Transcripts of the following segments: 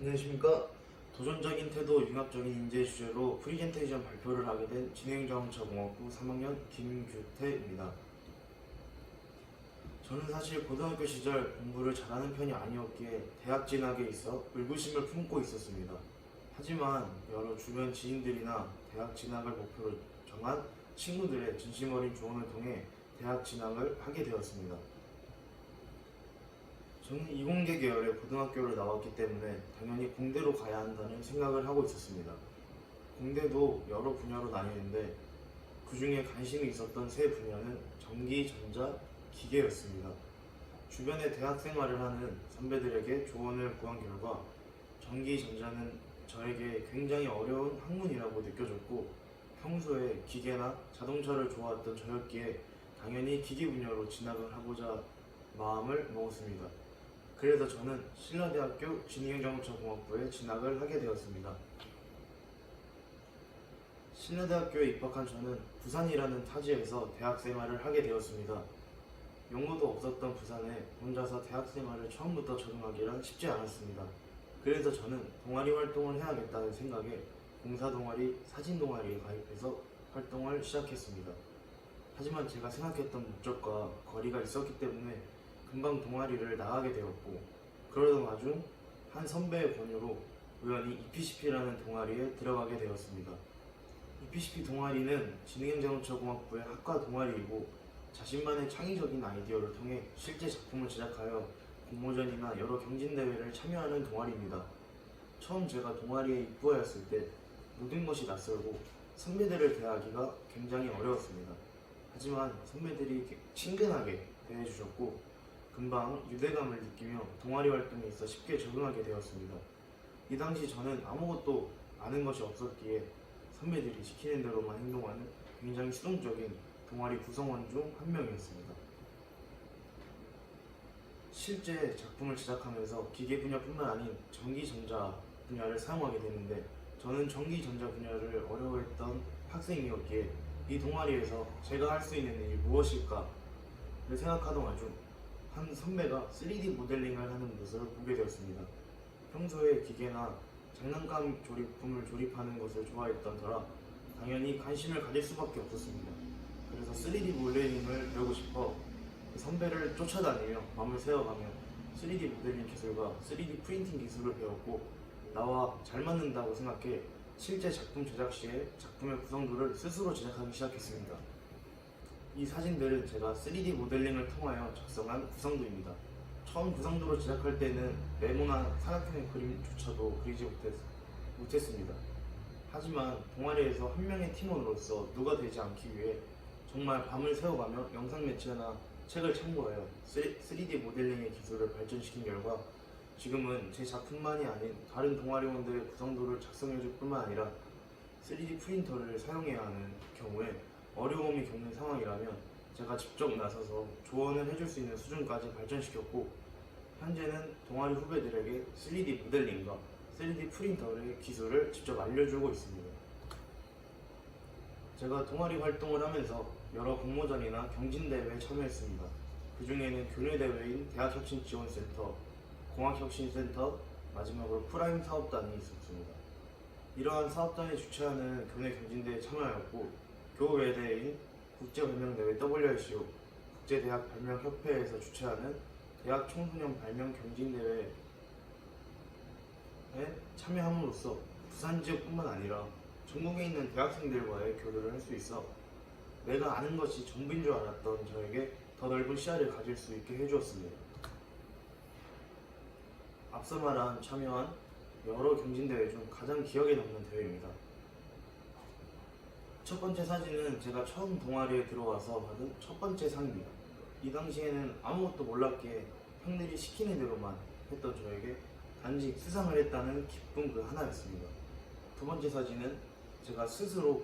안녕하십니까. 도전적인 태도, 융합적인 인재 주제로 프리젠테이션 발표를 하게 된 진행자동차공학부 3학년 김규태입니다. 저는 사실 고등학교 시절 공부를 잘하는 편이 아니었기에 대학 진학에 있어 의구심을 품고 있었습니다. 하지만 여러 주변 지인들이나 대학 진학을 목표로 정한 친구들의 진심 어린 조언을 통해 대학 진학을 하게 되었습니다. 저는 이공계 계열의 고등학교를 나왔기 때문에 당연히 공대로 가야 한다는 생각을 하고 있었습니다. 공대도 여러 분야로 나뉘는데 그 중에 관심이 있었던 세 분야는 전기, 전자, 기계였습니다. 주변에 대학 생활을 하는 선배들에게 조언을 구한 결과 전기, 전자는 저에게 굉장히 어려운 학문이라고 느껴졌고 평소에 기계나 자동차를 좋아했던 저였기에 당연히 기계 분야로 진학을 하고자 마음을 먹었습니다. 그래서 저는 신라대학교 진행자동차공학부에 진학을 하게 되었습니다. 신라대학교에 입학한 저는 부산이라는 타지에서 대학 생활을 하게 되었습니다. 용어도 없었던 부산에 혼자서 대학 생활을 처음부터 적응하기란 쉽지 않았습니다. 그래서 저는 동아리 활동을 해야겠다는 생각에 봉사동아리, 사진동아리에 가입해서 활동을 시작했습니다. 하지만 제가 생각했던 목적과 거리가 있었기 때문에 금방 동아리를 나가게 되었고 그러던 와중 한 선배의 권유로 우연히 EPCP라는 동아리에 들어가게 되었습니다. EPCP 동아리는 진행자동차공학부의 학과 동아리이고 자신만의 창의적인 아이디어를 통해 실제 작품을 제작하여 공모전이나 여러 경진대회를 참여하는 동아리입니다. 처음 제가 동아리에 입부하였을 때 모든 것이 낯설고 선배들을 대하기가 굉장히 어려웠습니다. 하지만 선배들이 친근하게 대해주셨고 금방 유대감을 느끼며 동아리 활동에 있어 쉽게 적응하게 되었습니다. 이 당시 저는 아무것도 아는 것이 없었기에 선배들이 시키는 대로만 행동하는 굉장히 수동적인 동아리 구성원 중 한 명이었습니다. 실제 작품을 제작하면서 기계 분야뿐만 아닌 전기, 전자 분야를 사용하게 되는데 저는 전기, 전자 분야를 어려워했던 학생이었기에 이 동아리에서 제가 할 수 있는 일이 무엇일까를 생각하던 와중 한 선배가 3D 모델링을 하는 모습을 보게 되었습니다. 평소에 기계나 장난감 조립품을 조립하는 것을 좋아했던 터라 당연히 관심을 가질 수밖에 없었습니다. 그래서 3D 모델링을 배우고 싶어 선배를 쫓아다니며 마음을 세워가며 3D 모델링 기술과 3D 프린팅 기술을 배웠고 나와 잘 맞는다고 생각해 실제 작품 제작 시에 작품의 구성도를 스스로 제작하기 시작했습니다. 이 사진들은 제가 3D 모델링을 통하여 작성한 구성도입니다. 처음 구성도를 제작할 때는 네모나 사각형의 그림조차도 그리지 못했습니다. 하지만 동아리에서 한 명의 팀원으로서 누가 되지 않기 위해 정말 밤을 새워가며 영상 매체나 책을 참고하여 3D 모델링의 기술을 발전시킨 결과 지금은 제 작품만이 아닌 다른 동아리원들의 구성도를 작성해줄 뿐만 아니라 3D 프린터를 사용해야 하는 경우에 어려움이 겪는 상황이라면 제가 직접 나서서 조언을 해줄 수 있는 수준까지 발전시켰고 현재는 동아리 후배들에게 3D 모델링과 3D 프린터의 기술을 직접 알려주고 있습니다. 제가 동아리 활동을 하면서 여러 공모전이나 경진대회에 참여했습니다. 그 중에는 교내대회인 대학혁신지원센터, 공학혁신센터, 마지막으로 프라임 사업단이 있었습니다. 이러한 사업단이 주최하는 교내 경진대회에 참여하였고 교외대회인 국제발명대회 WRCO, 국제대학발명협회에서 주최하는 대학 청소년 발명 경진대회에 참여함으로써 부산 지역뿐만 아니라 전국에 있는 대학생들과의 교류를 할 수 있어 내가 아는 것이 전부인 줄 알았던 저에게 더 넓은 시야를 가질 수 있게 해주었습니다. 앞서 말한 참여한 여러 경진대회 중 가장 기억에 남는 대회입니다. 첫 번째 사진은 제가 처음 동아리에 들어와서 받은 첫 번째 상입니다. 이 당시에는 아무것도 몰랐기에 형들이 시키는 대로만 했던 저에게 단지 수상을 했다는 기쁨 그 하나였습니다. 두 번째 사진은 제가 스스로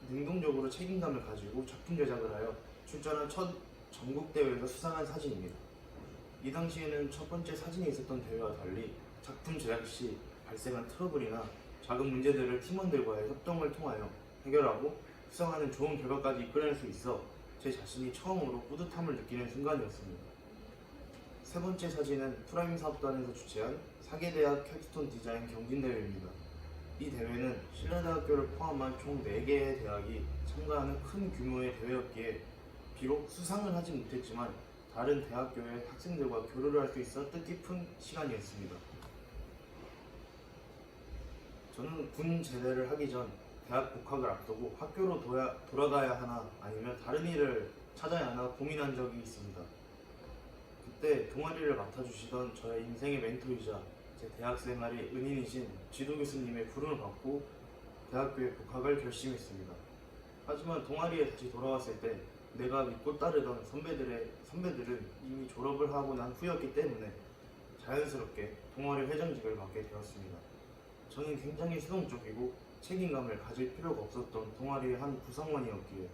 능동적으로 책임감을 가지고 작품 제작을 하여 출전한 첫 전국대회에서 수상한 사진입니다. 이 당시에는 첫 번째 사진에 있었던 대회와 달리 작품 제작 시 발생한 트러블이나 작은 문제들을 팀원들과의 협동을 통하여 해결하고 수상하는 좋은 결과까지 이끌어낼 수 있어 제 자신이 처음으로 뿌듯함을 느끼는 순간이었습니다. 세 번째 사진은 프라임 사업단에서 주최한 4개 대학 캡스톤 디자인 경진대회입니다. 이 대회는 신라대학교를 포함한 총 4개의 대학이 참가하는 큰 규모의 대회였기에 비록 수상을 하지 못했지만 다른 대학교의 학생들과 교류를 할 수 있어 뜻깊은 시간이었습니다. 저는 군 제대를 하기 전 대학 복학을 앞두고 학교로 돌아가야 하나 아니면 다른 일을 찾아야 하나 고민한 적이 있습니다. 그때 동아리를 맡아주시던 저의 인생의 멘토이자 제 대학 생활의 은인이신 지도 교수님의 부름을 받고 대학교에 복학을 결심했습니다. 하지만 동아리에 다시 돌아왔을 때 내가 믿고 따르던 선배들은 이미 졸업을 하고 난 후였기 때문에 자연스럽게 동아리 회장직을 맡게 되었습니다. 저는 굉장히 수동적이고 책임감을 가질 필요가 없었던 동아리의 한 구성원이었기에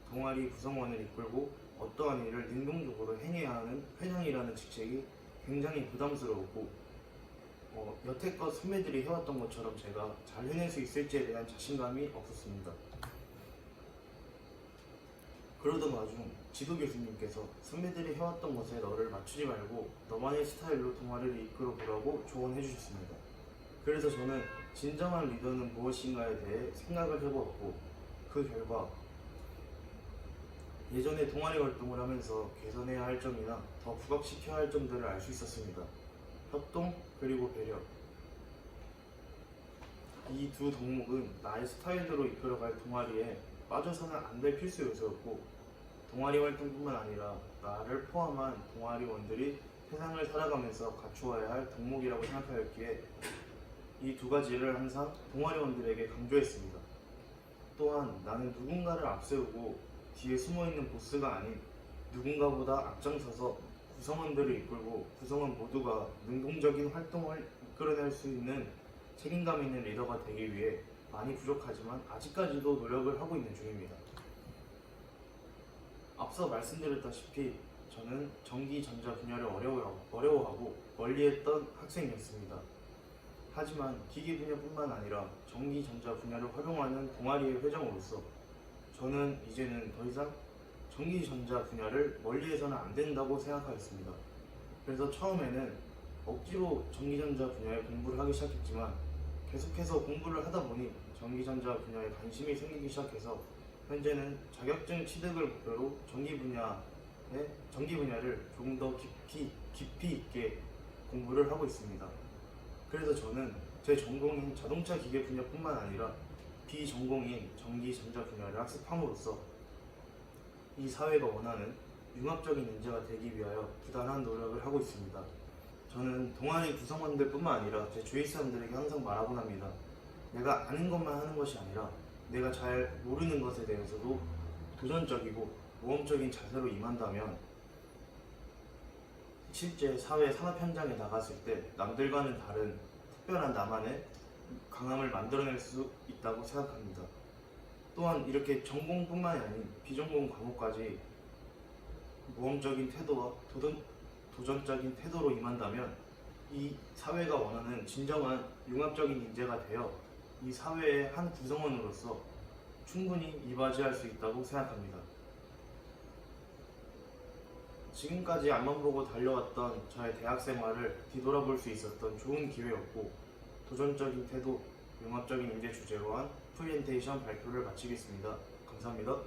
동아리 구성원을 이끌고 어떠한 일을 능동적으로 행해야 하는 회장이라는 직책이 굉장히 부담스러웠고 여태껏 선배들이 해왔던 것처럼 제가 잘 해낼 수 있을지에 대한 자신감이 없었습니다. 그러던 와중 지도 교수님께서 선배들이 해왔던 것에 너를 맞추지 말고 너만의 스타일로 동아리를 이끌어 보라고 조언해 주셨습니다. 그래서 저는 진정한 리더는 무엇인가에 대해 생각을 해보았고 그 결과 예전에 동아리 활동을 하면서 개선해야 할 점이나 더 부각시켜야 할 점들을 알 수 있었습니다. 협동 그리고 배려, 이 두 덕목은 나의 스타일대로 이끌어갈 동아리에 빠져서는 안 될 필수 요소였고 동아리 활동뿐만 아니라 나를 포함한 동아리원들이 세상을 살아가면서 갖추어야 할 덕목이라고 생각하였기에 이 두 가지를 항상 동아리원들에게 강조했습니다. 또한 나는 누군가를 앞세우고 뒤에 숨어있는 보스가 아닌 누군가보다 앞장서서 구성원들을 이끌고 구성원 모두가 능동적인 활동을 이끌어낼 수 있는 책임감 있는 리더가 되기 위해 많이 부족하지만 아직까지도 노력을 하고 있는 중입니다. 앞서 말씀드렸다시피 저는 전기, 전자 분야를 어려워하고 멀리했던 학생이었습니다. 하지만 기계 분야뿐만 아니라 전기, 전자 분야를 활용하는 동아리의 회장으로서 저는 이제는 더 이상 전기, 전자 분야를 멀리해서는 안 된다고 생각하였습니다. 그래서 처음에는 억지로 전기, 전자 분야에 공부를 하기 시작했지만 계속해서 공부를 하다 보니 전기, 전자 분야에 관심이 생기기 시작해서 현재는 자격증 취득을 목표로 전기 분야를 조금 더 깊이 있게 공부를 하고 있습니다. 그래서 저는 제 전공인 자동차 기계 분야뿐만 아니라 비전공인 전기, 전자 분야를 학습함으로써 이 사회가 원하는 융합적인 인재가 되기 위하여 부단한 노력을 하고 있습니다. 저는 동아리 구성원들뿐만 아니라 제 주위 사람들에게 항상 말하곤 합니다. 내가 아는 것만 하는 것이 아니라 내가 잘 모르는 것에 대해서도 도전적이고 모험적인 자세로 임한다면 실제 사회 산업 현장에 나갔을 때 남들과는 다른 특별한 나만의 강함을 만들어낼 수 있다고 생각합니다. 또한 이렇게 전공뿐만이 아닌 비전공 과목까지 모험적인 태도와 도전적인 태도로 임한다면 이 사회가 원하는 진정한 융합적인 인재가 되어 이 사회의 한 구성원으로서 충분히 이바지할 수 있다고 생각합니다. 지금까지 앞만 보고 달려왔던 저의 대학 생활을 뒤돌아볼 수 있었던 좋은 기회였고 도전적인 태도, 융합적인 인재 주제로 한 프리젠테이션 발표를 마치겠습니다. 감사합니다.